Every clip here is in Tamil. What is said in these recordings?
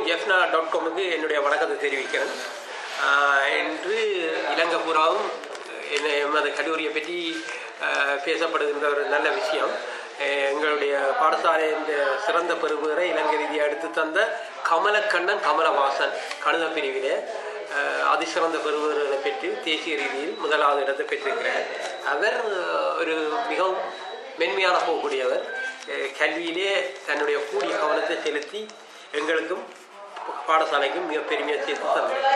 jeffna.com என்னுடைய வணக்கத்தை தெரிவிக்கிறேன். இன்று இலங்கை பூராவும் எமது கல்லூரியை பற்றி பேசப்படுகின்ற ஒரு நல்ல விஷயம். எங்களுடைய பாடசாலையின் சிறந்த பெறுபவரை இலங்கை ரீதியாக எடுத்து தந்த கமலக்கண்ணன் கமலவாசன் கணித பிரிவிலே அதிசிறந்த பெறுபவர்களை பெற்று தேசிய ரீதியில் முதலாவது இடத்தை பெற்றிருக்கிறார். அவர் ஒரு மிகவும் மென்மையான போகக்கூடியவர். கல்வியிலே தன்னுடைய கூடிய கவனத்தை செலுத்தி எங்களுக்கும் பாடசாலைக்கும் மிக பெருமையாக சேர்த்து தந்தார்.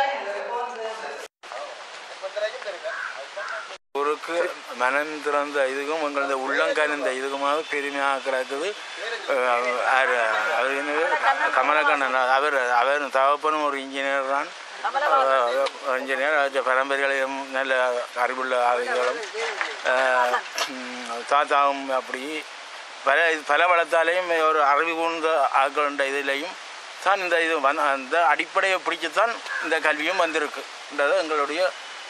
ஊருக்கு மனம் திறந்த இதுக்கும் எங்களது உள்ளங்கனிந்த இதுக்குமாக பெருமையாக கிடக்குது. கமலக்கண்ணன் அவர் தகப்பனும் ஒரு இன்ஜினியர் தான். இன்ஜினியர் பரம்பரைகளையும் நல்ல அறிவுள்ள ஆவிகளும் தாத்தாவும் அப்படி பல வளத்தாலையும் ஒரு அறிவு கூர்ந்த ஆட்கள இதிலையும் தான் இந்த இது அந்த அடிப்படையை பிடிச்சுத்தான் இந்த கல்வியும் வந்திருக்குன்றது எங்களுடைய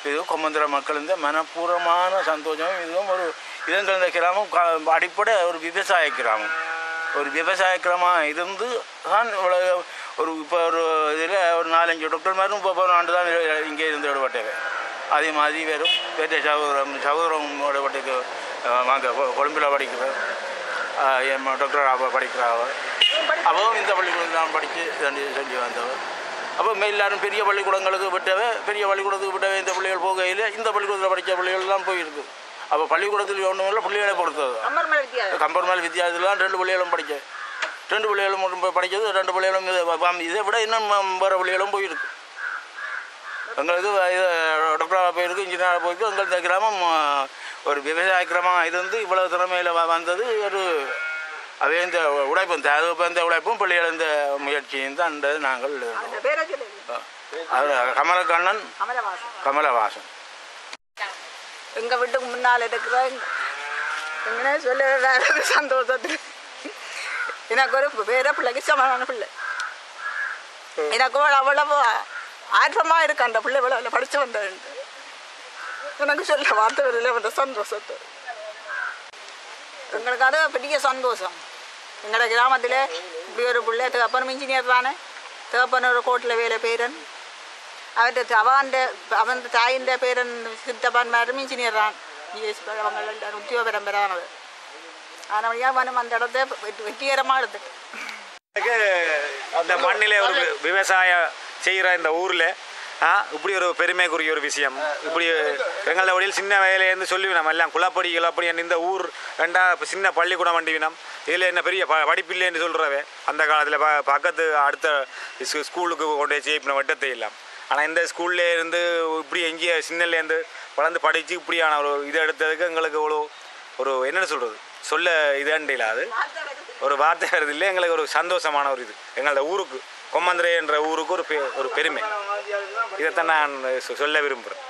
இது கொம்மந்திர மக்கள் இந்த மனப்பூர்வமான சந்தோஷமும் இதுவும் ஒரு இதுங்கள் இந்த கிராமம் அடிப்படை ஒரு விவசாய கிராமம். ஒரு விவசாய கிராமமாக இருந்து தான் ஒரு இப்போ ஒரு இதில் ஒரு 4-5 டாக்டர் மாதிரும் இப்போ போன ஆண்டு தான் இங்கே இருந்து விடப்பட்டது. அதே மாதிரி வெறும் பேட்டை சகோதரம் விடப்பட்டது வாங்க கொழும்பில் படிக்கிற டாக்டர் படிக்கிறாங்க. அப்பவும் இந்த பள்ளிக்கூடத்தில் நான் படித்து சொல்லி வந்தவர். அப்போ எல்லாரும் பெரிய பள்ளிக்கூடங்களுக்கு பெரிய பள்ளிக்கூடத்துக்கு விட்டவே இந்த பிள்ளைகள் போகையில் இந்த பள்ளிக்கூடத்தில் படித்த பிள்ளைகள்லாம் போயிருக்கு. அப்போ பள்ளிக்கூடத்தில் ஒன்றும் இல்லை, பிள்ளைகளை பொறுத்தது கம்பர்மேல் வித்தியாசத்தில் 2 பிள்ளைகளும் படித்தேன். 2 பிள்ளைகளும் படித்தது 2 பிள்ளைகளும் இதை விட இன்னும் வேறு பிள்ளைகளும் போயிருக்கு. எங்களுக்கு டாக்டராக போயிருக்கு, இன்ஜினியராக போயிருக்கு. எங்கள் இந்த கிராமம் ஒரு விவசாய கிராமம் இருந்து இவ்வளோ திறமையில் வந்தது ஒரு அவே இந்த உழைப்பும் இந்த உழைப்பும் பிள்ளைகள் இந்த முயற்சியும் தான் நாங்கள் கமலக்கண்ணன் கமலவாசன். எங்கள் வீட்டுக்கு முன்னால் இருக்கிற எங்கே சொல்ல சந்தோஷத்துக்கு எனக்கு ஒரு வேற பிள்ளைக்கு சமமான பிள்ளை. எனக்கு அவ்வளவு ஆர்வமாக இருக்கு அந்த பிள்ளை இவ்வளோ படித்து வந்தேன். எனக்கு சொல்ல வார்த்தை வரல வந்த சந்தோஷத்தை. எங்களுக்கு அது பெரிய சந்தோஷம். எங்களோட கிராமத்தில் இப்படி ஒரு பிள்ளை தகப்பனும் இன்ஜினியர் தானே. தகப்பன் ஒரு கோர்ட்டில் வேலை பேரன். அவன் தாயின் பேரன் சித்தப்பான்மாரும் இன்ஜினியர் தான். அவங்க எல்லாரும் உத்தியோக பரம்பரானது. ஆனால் மனம் அந்த இடத்த வெற்றிகரமாக எடுத்துட்டு இந்த மண்ணிலே ஒரு விவசாயம் செய்கிற இந்த ஊரில் இப்படி ஒரு பெருமைக்குரிய ஒரு விஷயம். இப்படி எங்களோட வழியில் சின்ன வயலேருந்து சொல்லிவினோம் எல்லாம் குளப்படி இந்த ஊர் சின்ன பள்ளிக்கூடம் வண்டிவினோம். இதில் என்ன பெரிய படிப்பில்லைன்னு சொல்கிறவே அந்த காலத்தில் பக்கத்து அடுத்த ஸ்கூலுக்கு கொண்டு செய்யணும் வட்டத்தை இல்லாம். ஆனால் இந்த ஸ்கூல்லே இருந்து இப்படி எங்கேயே சின்னலேருந்து வளர்ந்து படித்து இப்படியான ஒரு இதை எடுத்ததுக்கு எங்களுக்கு அவ்வளோ ஒரு என்னென்னு சொல்கிறது சொல்ல இதுண்டில்ல அது ஒரு வார்த்தை வருது இல்லை. எங்களுக்கு ஒரு சந்தோஷமான ஒரு இது எங்களோட ஊருக்கு கொம்மந்திரை என்ற ஊருக்கு ஒரு பெருமை. இதைத்தான் நான் சொல்ல விரும்புகிறேன்.